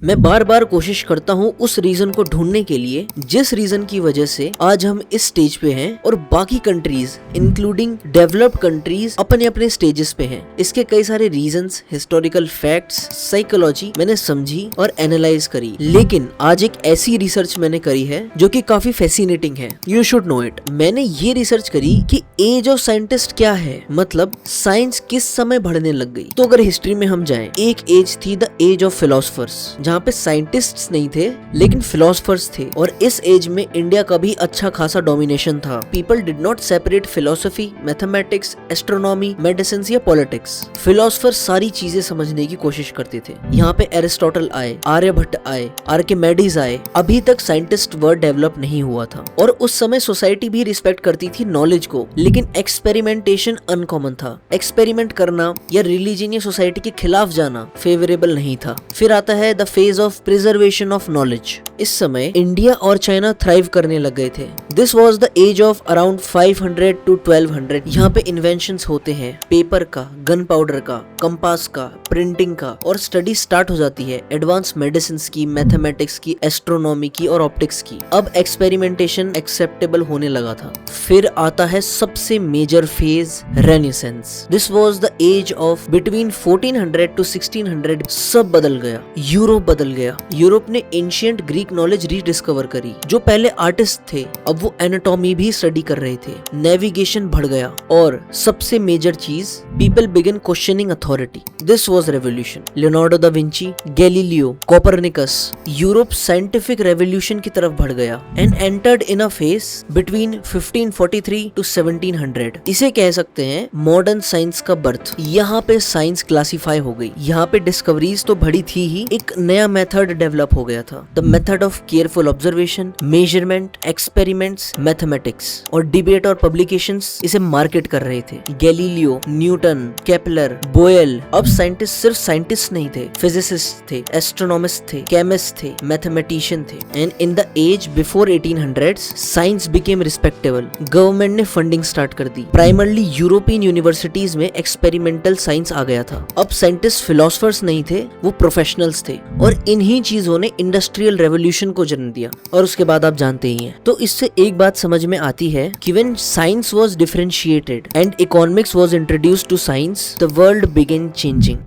मैं बार बार कोशिश करता हूँ उस रीजन को ढूंढने के लिए जिस रीजन की वजह से आज हम इस स्टेज पे हैं और बाकी कंट्रीज इंक्लूडिंग डेवलप्ड कंट्रीज अपने अपने स्टेजेस पे हैं। इसके कई सारे रीजंस, हिस्टोरिकल फैक्ट्स, साइकोलॉजी मैंने समझी और एनालाइज करी। लेकिन आज एक ऐसी रिसर्च मैंने करी है जो कि काफी फैसिनेटिंग है। You should know it. मैंने ये रिसर्च करी कि एज ऑफ साइंटिस्ट क्या है, मतलब साइंस किस समय बढ़ने लग गई। तो अगर हिस्ट्री में हम जाएं, एक एज थी द एज ऑफ फिलोसफर्स, जहाँ पे साइंटिस्ट्स नहीं थे लेकिन फिलोसफर्स थे। और इस एज में इंडिया का भी अच्छा खासा डोमिनेशन था। People did not separate philosophy, mathematics, astronomy, medicine या पॉलिटिक्स। फिलोसफर्स सारी चीजें समझने की कोशिश करते थे। यहाँ पे एरिस्टोटल आए, आर्यभट्ट आए, आर्किमेडीज आए। अभी तक साइंटिस्ट वर्ड डेवलप नहीं हुआ था और उस समय सोसाइटी भी रिस्पेक्ट करती थी नॉलेज को, लेकिन एक्सपेरिमेंटेशन अनकॉमन था। एक्सपेरिमेंट करना या रिलीजन या सोसाइटी के खिलाफ जाना फेवरेबल नहीं था। फिर आता है the phase of preservation of knowledge. इस समय इंडिया और चाइना थ्राइव करने लग गए थे। This was the age of around 500 to 1200। यहाँ पे इन्वेंशंस होते हैं, पेपर का, गन पाउडर का, कंपास का, प्रिंटिंग का, और स्टडी स्टार्ट हो जाती है एडवांस मेडिसिन की, मैथमेटिक्स की, एस्ट्रोनॉमी की और ऑप्टिक्स की। अब एक्सपेरिमेंटेशन एक्सेप्टेबल होने लगा था। फिर आता है सबसे major phase, renaissance. This was the age of between 1400 to 1600। सब बदल गया, यूरोप बदल गया। यूरोप ने एंशिएंट ग्रीक नॉलेज रीडिस्कवर करी। जो पहले आर्टिस्ट थे अब वो एनाटॉमी भी स्टडी कर रहे थे। नेविगेशन बढ़ गया और सबसे मेजर चीज, people began questioning authority. This was revolution. Leonardo da Vinci, Galileo, Copernicus. Europe scientific revolution की तरफ बढ़ गया and entered in a phase between 1543 to 1700। इसे कह सकते हैं मॉडर्न साइंस का बर्थ। यहाँ पे साइंस क्लासिफाई हो गई। यहाँ पे डिस्कवरीज तो बढ़ी थी ही, एक नया मेथड डेवलप हो गया था, the method of careful observation, measurement, experiments, mathematics. और डिबेट और पब्लिकेशंस इसे मार्केट कर रहे थे। गैलीलियो, न्यूटन, केपलर, बोयल। अब साइंटिस्ट सिर्फ साइंटिस्ट नहीं थे, फिजिसिस्ट थे, एस्ट्रोनॉमिस्ट थे, केमिस्ट थे, मैथमेटिशियन थे। And in the age before 1800 science became respectable. Government ने फंडिंग स्टार्ट कर दी। प्राइमरली यूरोपियन यूनिवर्सिटीज में एक्सपेरिमेंटल साइंस आ गया था। अब साइंटिस्ट फिलोसफर्स नहीं थे, वो प्रोफेशनल्स थे। और इन्हीं चीजों ने इंडस्ट्रियल रेवोल्यूशन को जन्म दिया। और उसके बाद आप जानते ही हैं। तो इससे एक बात समझ में आती है कि when science was differentiated and economics was introduced to science, the world began changing.